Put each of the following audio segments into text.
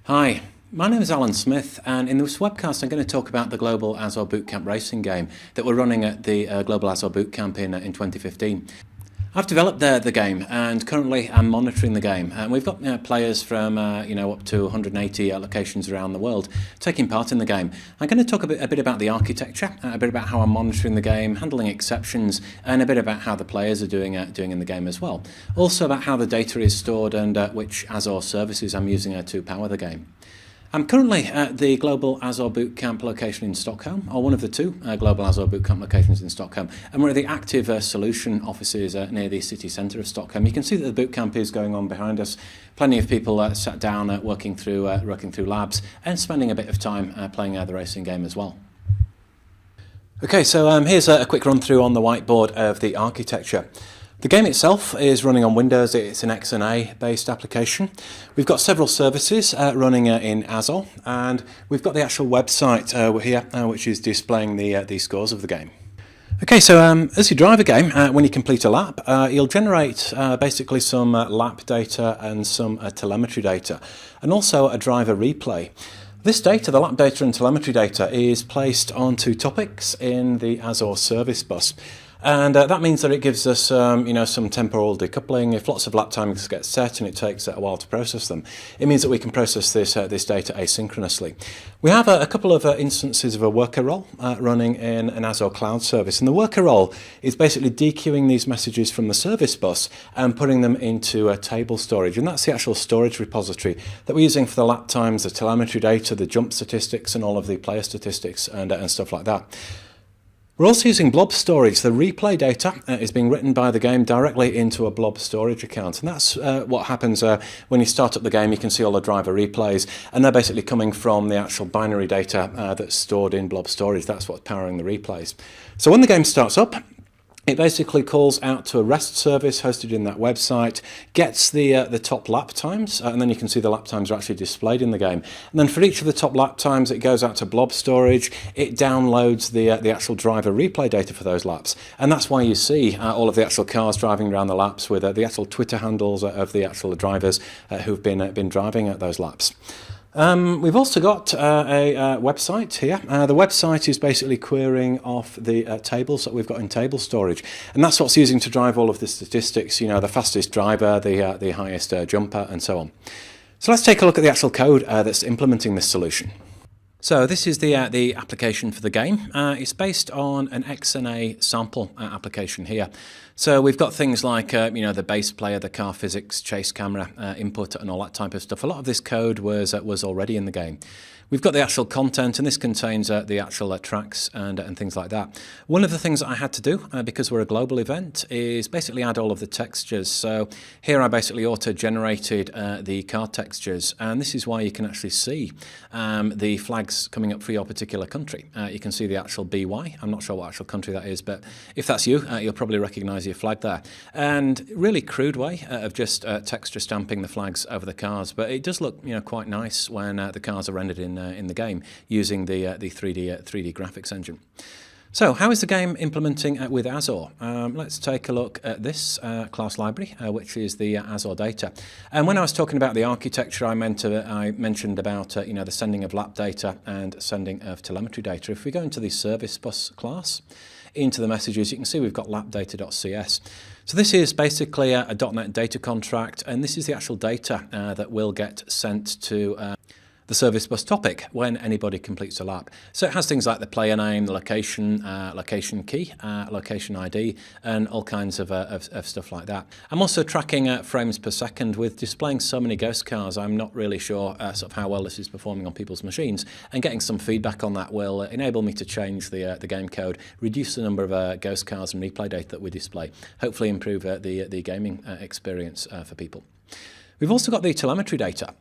Hi, my name is Alan Smith, and in this webcast I'm going to talk about the Global Azure Bootcamp racing game that we're running at the Global Azure Bootcamp in 2015. I've developed the game, and currently I'm monitoring the game. And we've got players from up to 180 locations around the world taking part in the game. I'm going to talk a bit about the architecture, a bit about how I'm monitoring the game, handling exceptions, and a bit about how the players are doing in the game as well. Also about how the data is stored and which Azure services I'm using to power the game. I'm currently at the Global Azure Bootcamp location in Stockholm, or one of the two Global Azure Bootcamp locations in Stockholm, and we're at the active solution offices near the city centre of Stockholm. You can see that the bootcamp is going on behind us. Plenty of people sat down working through labs and spending a bit of time playing the racing game as well. Okay, so here's a quick run through on the whiteboard of the architecture. The game itself is running on Windows. It's an XNA based application. We've got several services running in Azure, and we've got the actual website here which is displaying the scores of the game. Okay, so as you drive a game, when you complete a lap, you'll generate basically some lap data and some telemetry data, and also a driver replay. This data, the lap data and telemetry data, is placed onto topics in the Azure service bus. And that means that it gives us some temporal decoupling. If lots of lap times get set and it takes a while to process them, it means that we can process this data asynchronously. We have a couple of instances of a worker role running in an Azure cloud service, and the worker role is basically dequeuing these messages from the service bus and putting them into a table storage, and that's the actual storage repository that we're using for the lap times, the telemetry data, the jump statistics, and all of the player statistics and stuff like that. We're also using blob storage. The replay data is being written by the game directly into a blob storage account, and that's what happens when you start up the game. You can see all the driver replays, and they're basically coming from the actual binary data that's stored in blob storage. That's what's powering the replays. So when the game starts up, it basically calls out to a REST service hosted in that website, gets the top lap times, and then you can see the lap times are actually displayed in the game. And then for each of the top lap times, it goes out to blob storage. It downloads the actual driver replay data for those laps, and that's why you see all of the actual cars driving around the laps with the actual Twitter handles of the actual drivers who've been driving at those laps. We've also got a website here. The website is basically querying off the tables that we've got in table storage, and that's what's using to drive all of the statistics, the fastest driver, the highest jumper, and so on. So let's take a look at the actual code that's implementing this solution. So this is the application for the game. It's based on an XNA sample application here. So we've got things like the bass player, the car physics, chase camera input, and all that type of stuff. A lot of this code was already in the game. We've got the actual content, and this contains the actual tracks and things like that. One of the things that I had to do, because we're a global event, is basically add all of the textures. So here I basically auto-generated the car textures, and this is why you can actually see the flags coming up for your particular country. You can see the actual BY. I'm not sure what actual country that is, but if that's you, you'll probably recognise your flag there. And really crude way of just texture stamping the flags over the cars, but it does look quite nice when the cars are rendered in the game using the 3D graphics engine. So how is the game implementing with Azure? Let's take a look at this class library, which is the Azure data. And when I was talking about the architecture, I mentioned about the sending of lap data and sending of telemetry data. If we go into the service bus class, into the messages, you can see we've got lapdata.cs. So this is basically a .NET data contract, and this is the actual data that will get sent to the service bus topic when anybody completes a lap. So it has things like the player name, the location, location key, location ID, and all kinds of stuff like that. I'm also tracking frames per second. With displaying so many ghost cars, I'm not really sure sort of how well this is performing on people's machines, and getting some feedback on that will enable me to change the game code, reduce the number of ghost cars and replay data that we display, hopefully improve the gaming experience for people. We've also got the telemetry data,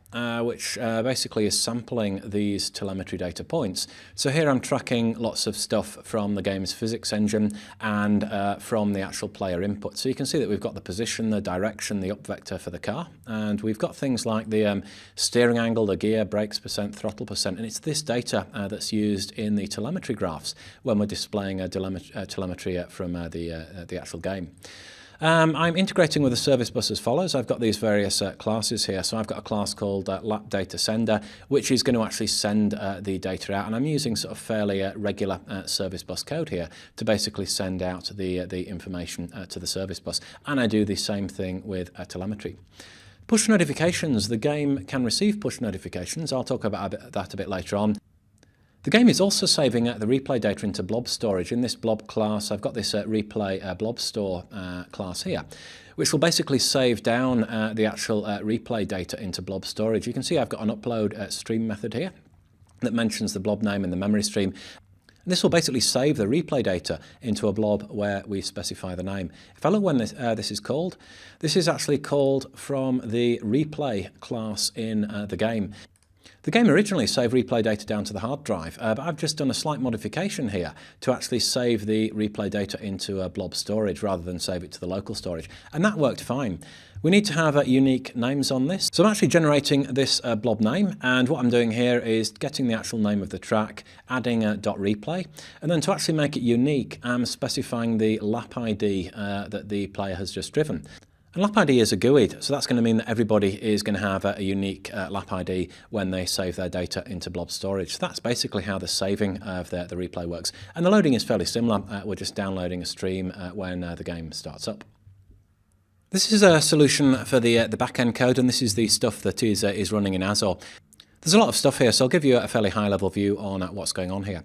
which basically is sampling these telemetry data points. So here I'm tracking lots of stuff from the game's physics engine and from the actual player input. So you can see that we've got the position, the direction, the up vector for the car, and we've got things like the steering angle, the gear, brakes percent, throttle percent, and it's this data that's used in the telemetry graphs when we're displaying telemetry from the actual game. I'm integrating with the service bus as follows. I've got these various classes here. So I've got a class called lap data sender, which is going to actually send the data out. And I'm using sort of fairly regular service bus code here to basically send out the information to the service bus. And I do the same thing with telemetry. Push notifications. The game can receive push notifications. I'll talk about that a bit later on. The game is also saving the replay data into blob storage. In this blob class, I've got this replay blob store class here, which will basically save down the actual replay data into blob storage. You can see I've got an upload stream method here that mentions the blob name in the memory stream. And this will basically save the replay data into a blob where we specify the name. If I look when this is called, this is actually called from the replay class in the game. The game originally saved replay data down to the hard drive, but I've just done a slight modification here to actually save the replay data into blob storage rather than save it to the local storage, and that worked fine. We need to have unique names on this, so I'm actually generating this blob name, and what I'm doing here is getting the actual name of the track, adding .replay, and then to actually make it unique, I'm specifying the lap ID that the player has just driven. And lap ID is a GUID, so that's going to mean that everybody is going to have a unique lap ID when they save their data into blob storage. So that's basically how the saving of the replay works. And the loading is fairly similar. We're just downloading a stream when the game starts up. This is a solution for the backend code, and this is the stuff that is running in Azure. There's a lot of stuff here, so I'll give you a fairly high-level view on what's going on here.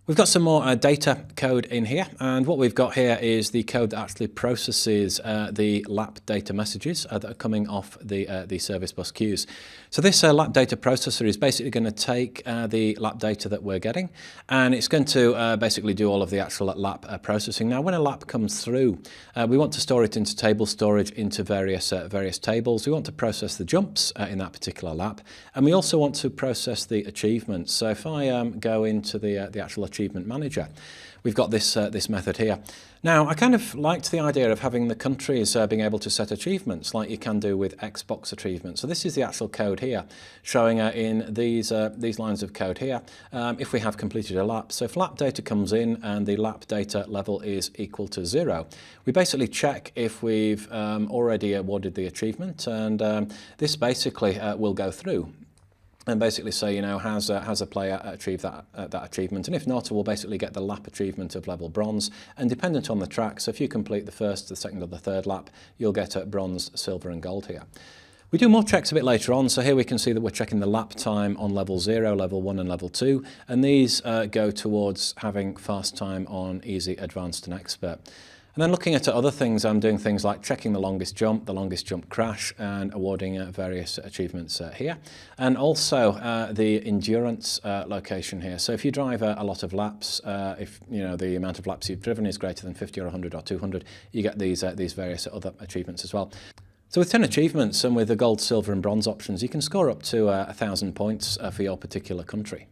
We've got some more data code in here, and what we've got here is the code that actually processes the lap data messages that are coming off the service bus queues. So this lap data processor is basically going to take the lap data that we're getting, and it's going to basically do all of the actual lap processing. Now, when a lap comes through, we want to store it into table storage into various tables. We want to process the jumps in that particular lap, and we also want to process the achievements. So if I go into the actual achievement manager, we've got this method here. Now, I kind of liked the idea of having the countries being able to set achievements like you can do with Xbox achievements. So this is the actual code here, showing in these lines of code here, if we have completed a lap. So if lap data comes in and the lap data level is equal to 0, we basically check if we've already awarded the achievement, and this basically will go through and basically say, you know, has a player achieved that achievement, and if not, we'll basically get the lap achievement of level bronze, and dependent on the track, so if you complete the first, the second or the third lap, you'll get bronze, silver and gold here. We do more checks a bit later on, so here we can see that we're checking the lap time on level 0, level 1 and level 2, and these go towards having fast time on easy, advanced and expert. And then looking at other things, I'm doing things like checking the longest jump crash, and awarding various achievements here. And also the endurance location here. So if you drive a lot of laps, if you know the amount of laps you've driven is greater than 50 or 100 or 200, you get these various other achievements as well. So with 10 achievements and with the gold, silver and bronze options, you can score up to 1,000 points for your particular country.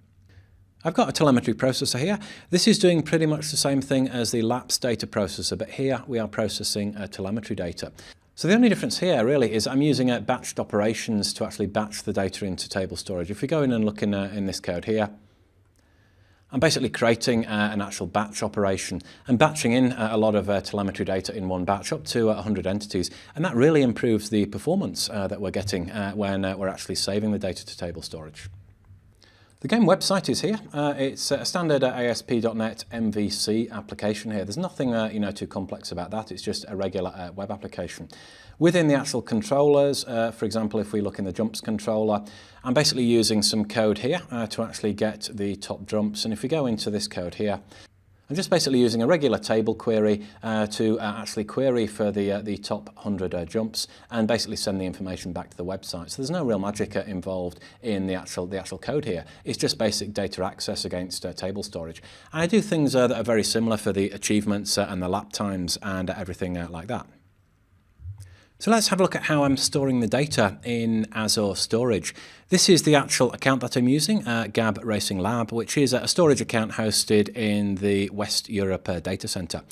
I've got a telemetry processor here. This is doing pretty much the same thing as the laps data processor, but here we are processing telemetry data. So the only difference here really is I'm using batched operations to actually batch the data into table storage. If we go in and look in this code here, I'm basically creating an actual batch operation and batching in a lot of telemetry data in one batch, up to 100 entities, and that really improves the performance that we're getting when we're actually saving the data to table storage. The game website is here. It's a standard ASP.NET MVC application here. There's nothing too complex about that. It's just a regular web application. Within the actual controllers, for example, if we look in the jumps controller, I'm basically using some code here to actually get the top jumps. And if we go into this code here, I'm just basically using a regular table query to actually query for the top 100 jumps and basically send the information back to the website. So there's no real magic involved in the actual code here. It's just basic data access against table storage. And I do things that are very similar for the achievements and the lap times and everything like that. So let's have a look at how I'm storing the data in Azure Storage. This is the actual account that I'm using, Gab Racing Lab, which is a storage account hosted in the West Europe data center.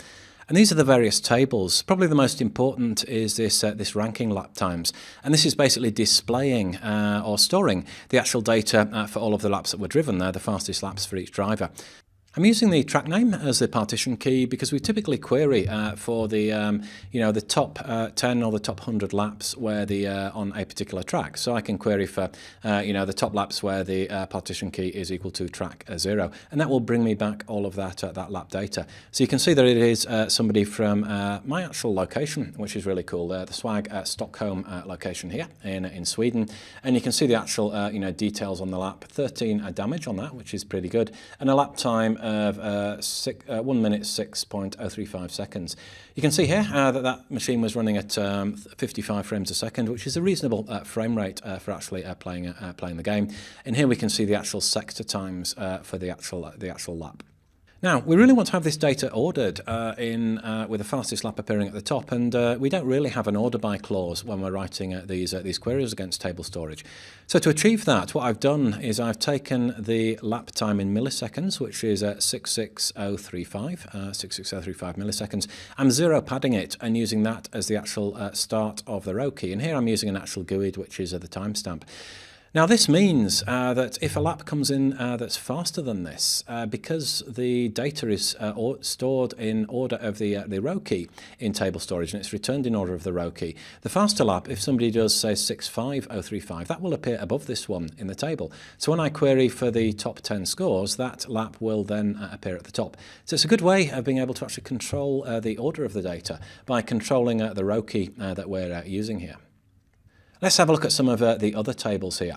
And these are the various tables. Probably the most important is this ranking lap times. And this is basically displaying or storing the actual data for all of the laps that were driven, the fastest laps for each driver. I'm using the track name as the partition key because we typically query for the the top 10 or the top 100 laps where the on a particular track. So I can query for the top laps where the partition key is equal to track 0, and that will bring me back all of that lap data. So you can see that it is somebody from my actual location, which is really cool. The Swag Stockholm location here in Sweden, and you can see the actual details on the lap. 13 damage on that, which is pretty good, and a lap time of 1 minute 6.035 seconds. You can see here that machine was running at 55 frames a second, which is a reasonable frame rate for actually playing the game. And here we can see the actual sector times for the actual lap. Now, we really want to have this data ordered with the fastest lap appearing at the top, and we don't really have an order by clause when we're writing these queries against table storage. So to achieve that, what I've done is I've taken the lap time in milliseconds, which is 66035 milliseconds. I'm zero padding it and using that as the actual start of the row key, and here I'm using an actual GUID, which is the timestamp. Now this means that if a lap comes in that's faster than this, because the data is stored in order of the row key in table storage and it's returned in order of the row key, the faster lap, if somebody does say 65035, that will appear above this one in the table. So when I query for the top 10 scores, that lap will then appear at the top. So it's a good way of being able to actually control the order of the data by controlling the row key that we're using here. Let's have a look at some of the other tables here.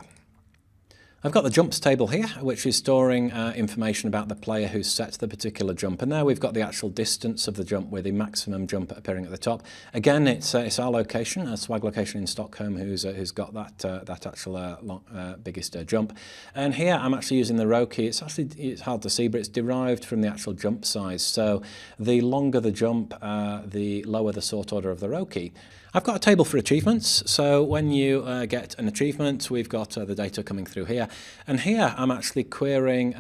I've got the jumps table here, which is storing information about the player who set the particular jump, and there we've got the actual distance of the jump with the maximum jump appearing at the top. Again, it's our location, a Swag location in Stockholm, who's got that actual biggest jump. And here I'm actually using the row key. It's hard to see, but it's derived from the actual jump size. So the longer the jump, the lower the sort order of the row key. I've got a table for achievements, so when you get an achievement, we've got the data coming through here. And here I'm actually querying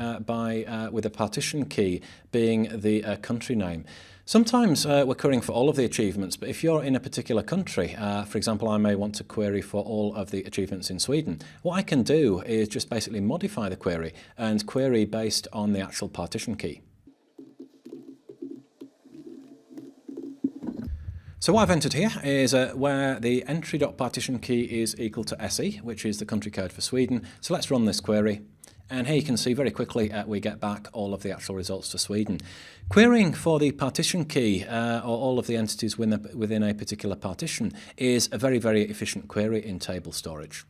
with a partition key being the country name. Sometimes we're querying for all of the achievements, but if you're in a particular country, for example, I may want to query for all of the achievements in Sweden, what I can do is just basically modify the query and query based on the actual partition key. So what I've entered here is where the entry.partition key is equal to SE, which is the country code for Sweden. So let's run this query. And here you can see very quickly we get back all of the actual results for Sweden. Querying for the partition key or all of the entities within a particular partition is a very, very efficient query in table storage.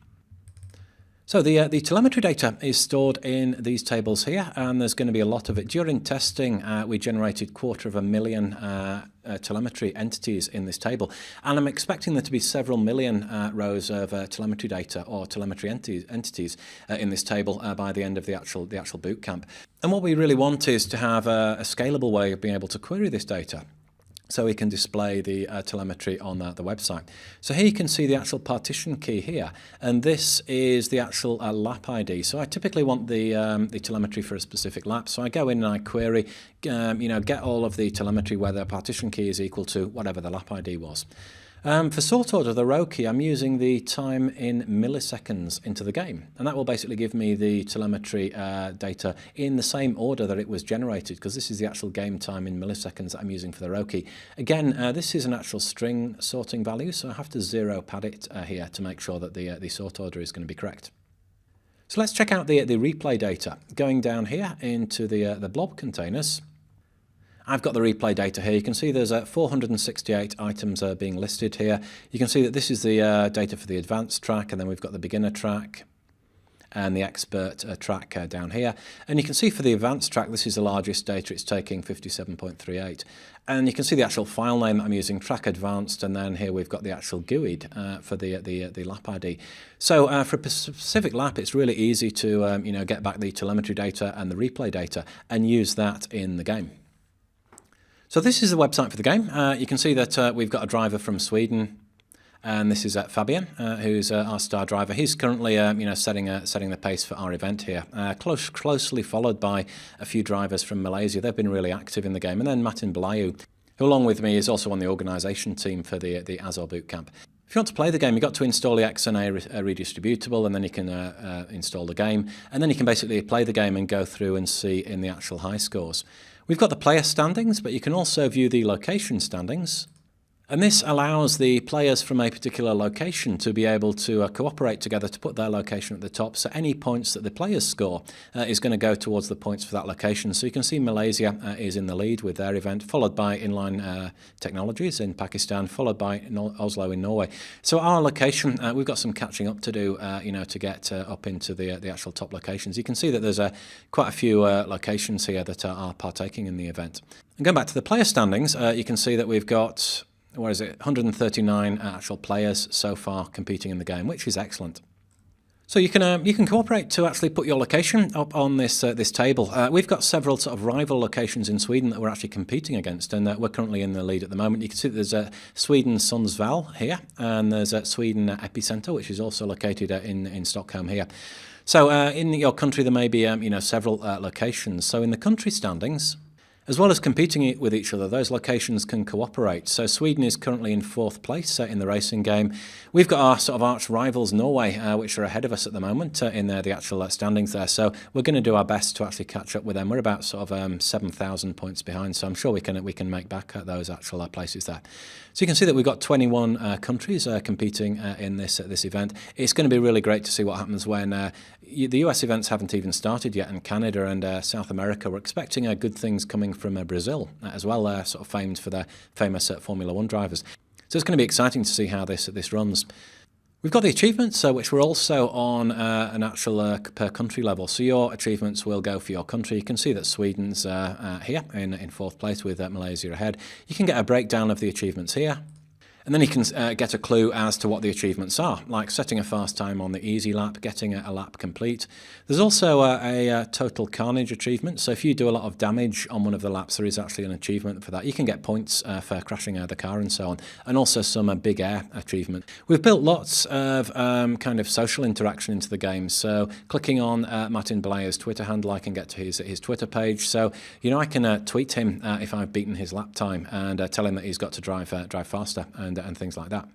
So the telemetry data is stored in these tables here, and there's going to be a lot of it. During testing, we generated 250,000 telemetry entities in this table, and I'm expecting there to be several million rows of telemetry data or telemetry entities in this table by the end of the actual bootcamp. And what we really want is to have a scalable way of being able to query this data, so we can display the telemetry on the website. So here you can see the actual partition key here, and this is the actual lap ID. So I typically want the telemetry for a specific lap. So I go in and I query, get all of the telemetry where the partition key is equal to whatever the lap ID was. For sort order, the row key, I'm using the time in milliseconds into the game, and that will basically give me the telemetry data in the same order that it was generated, because this is the actual game time in milliseconds that I'm using for the row key. Again, this is an actual string sorting value, so I have to zero pad it here to make sure that the sort order is going to be correct. So let's check out the replay data. Going down here into the blob containers, I've got the replay data here. You can see there's 468 items being listed here. You can see that this is the data for the advanced track, and then we've got the beginner track and the expert track down here. And you can see for the advanced track, this is the largest data. It's taking 57.38. And you can see the actual file name that I'm using, track advanced, and then here we've got the actual GUID for the lap ID. So for a specific lap, it's really easy to get back the telemetry data and the replay data and use that in the game. So this is the website for the game. You can see that we've got a driver from Sweden, and this is Fabian, who's our star driver. He's currently, setting the pace for our event here. Closely followed by a few drivers from Malaysia. They've been really active in the game, and then Martin Belayu, who along with me is also on the organisation team for the Azure Bootcamp. If you want to play the game, you've got to install the XNA redistributable, and then you can install the game, and then you can basically play the game and go through and see in the actual high scores. We've got the player standings, but you can also view the location standings. And this allows the players from a particular location to be able to cooperate together to put their location at the top. So any points that the players score is going to go towards the points for that location. So you can see Malaysia is in the lead with their event, followed by Inline Technologies in Pakistan, followed by Oslo in Norway. So our location, we've got some catching up to do, to get up into the actual top locations. You can see that there's quite a few locations here that are partaking in the event. And going back to the player standings, you can see that we've got 139 actual players so far competing in the game, which is excellent. So you can cooperate to actually put your location up on this table. We've got several sort of rival locations in Sweden that we're actually competing against, and we're currently in the lead at the moment. You can see that there's Sweden Sundsvall here, and there's Sweden Epicenter, which is also located in Stockholm here. So in your country there may be several locations. So in the country standings, as well as competing with each other, those locations can cooperate. So Sweden is currently in 4th place in the racing game. We've got our sort of arch rivals, Norway, which are ahead of us at the moment in the actual standings there. So we're going to do our best to actually catch up with them. We're about sort of 7,000 points behind, so I'm sure we can make back those actual places there. So you can see that we've got 21 countries competing in this event. It's going to be really great to see what happens when the US events haven't even started yet, and Canada and South America. We're expecting good things coming from Brazil as well, sort of famed for their famous Formula 1 drivers. So it's going to be exciting to see how this runs. We've got the achievements, which were also on an actual per country level. So your achievements will go for your country. You can see that Sweden's here in 4th place with Malaysia ahead. You can get a breakdown of the achievements here. And then you can get a clue as to what the achievements are, like setting a fast time on the easy lap, getting a lap complete. There's also a total carnage achievement, so if you do a lot of damage on one of the laps, there is actually an achievement for that. You can get points for crashing the car and so on, and also some big air achievement. We've built lots of kind of social interaction into the game, so clicking on Martin Belayer's Twitter handle, I can get to his Twitter page. So, I can tweet him if I've beaten his lap time and tell him that he's got to drive faster and things like that.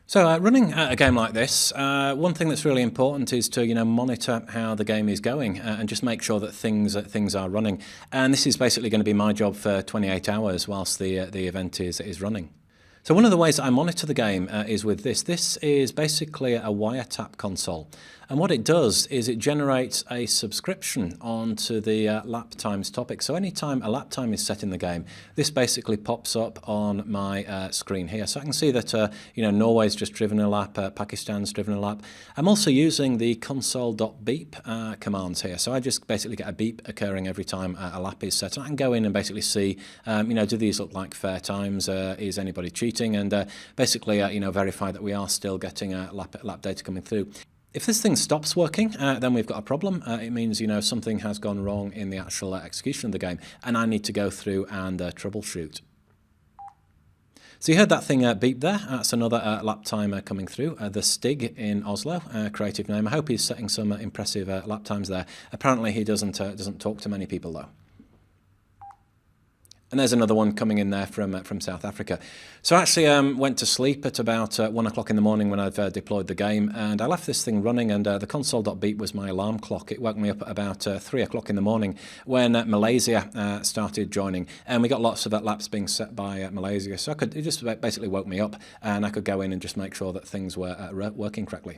So running a game like this, one thing that's really important is to monitor how the game is going and just make sure that things are running. And this is basically going to be my job for 28 hours whilst the event is running. So one of the ways that I monitor the game is with this. This is basically a wiretap console. And what it does is it generates a subscription onto the lap times topic. So anytime a lap time is set in the game, this basically pops up on my screen here. So I can see that Norway's just driven a lap, Pakistan's driven a lap. I'm also using the console.beep commands here. So I just basically get a beep occurring every time a lap is set. And I can go in and basically see, do these look like fair times? Is anybody cheating? And basically, verify that we are still getting lap data coming through. If this thing stops working, then we've got a problem. It means, something has gone wrong in the actual execution of the game, and I need to go through and troubleshoot. So you heard that thing beep there. That's another lap timer coming through. The Stig in Oslo, creative name. I hope he's setting some impressive lap times there. Apparently he doesn't talk to many people though. And there's another one coming in there from South Africa. So I actually went to sleep at about 1 o'clock in the morning when I've deployed the game, and I left this thing running, and the console.beep was my alarm clock. It woke me up at about 3 o'clock in the morning when Malaysia started joining, and we got lots of laps being set by Malaysia. So it just basically woke me up, and I could go in and just make sure that things were working correctly.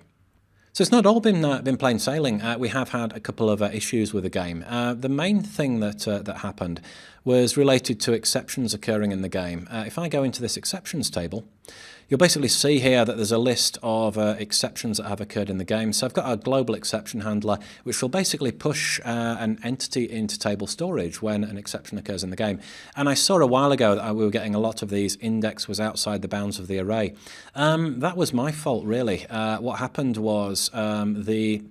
So it's not all been plain sailing. We have had a couple of issues with the game. The main thing that happened was related to exceptions occurring in the game. If I go into this exceptions table, you'll basically see here that there's a list of exceptions that have occurred in the game. So I've got a global exception handler, which will basically push an entity into table storage when an exception occurs in the game. And I saw a while ago that we were getting a lot of these index was outside the bounds of the array. That was my fault, really. What happened was the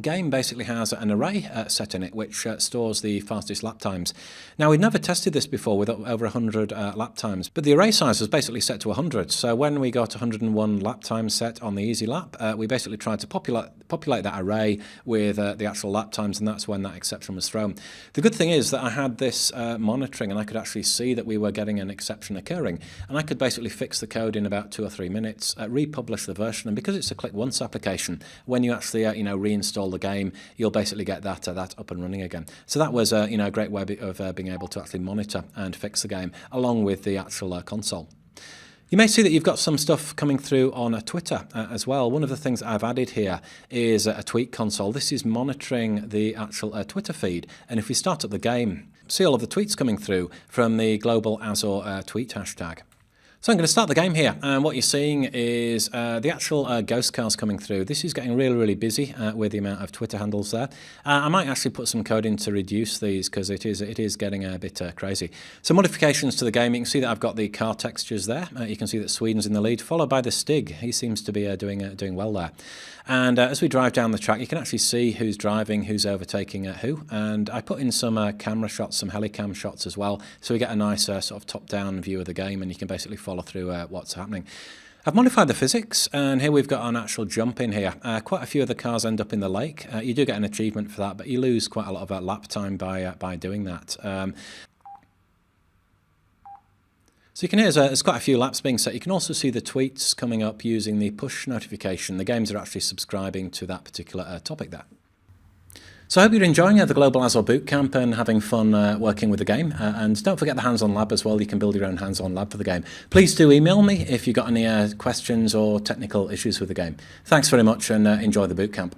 game basically has an array set in it which stores the fastest lap times. Now, we'd never tested this before with over 100 lap times, but the array size was basically set to 100. So when we got 101 lap time set on the easy lap, we basically tried to populate that array with the actual lap times, and that's when that exception was thrown. The good thing is that I had this monitoring, and I could actually see that we were getting an exception occurring, and I could basically fix the code in about 2 or 3 minutes, republish the version, and because it's a click once application, when you actually reinstall the game, you'll basically get that up and running again. So that was a great way of being able to actually monitor and fix the game along with the actual console. You may see that you've got some stuff coming through on Twitter as well. One of the things I've added here is a tweet console. This is monitoring the actual Twitter feed, and if we start up the game, see all of the tweets coming through from the Global Azure tweet hashtag. So I'm going to start the game here, and what you're seeing is the actual ghost cars coming through. This is getting really, really busy with the amount of Twitter handles there. I might actually put some code in to reduce these because it is getting a bit crazy. So modifications to the game, you can see that I've got the car textures there. You can see that Sweden's in the lead, followed by the Stig. He seems to be doing well there. And as we drive down the track, you can actually see who's driving, who's overtaking who. And I put in some camera shots, some helicam shots as well, so we get a nice sort of top-down view of the game, and you can basically follow through what's happening. I've modified the physics, and here we've got an actual jump in here. Quite a few of the cars end up in the lake. You do get an achievement for that, but you lose quite a lot of lap time by doing that. So you can hear there's quite a few laps being set. You can also see the tweets coming up using the push notification. The games are actually subscribing to that particular topic there. So I hope you're enjoying the Global Azure Bootcamp and having fun working with the game. And don't forget the hands-on lab as well. You can build your own hands-on lab for the game. Please do email me if you've got any questions or technical issues with the game. Thanks very much, and enjoy the bootcamp.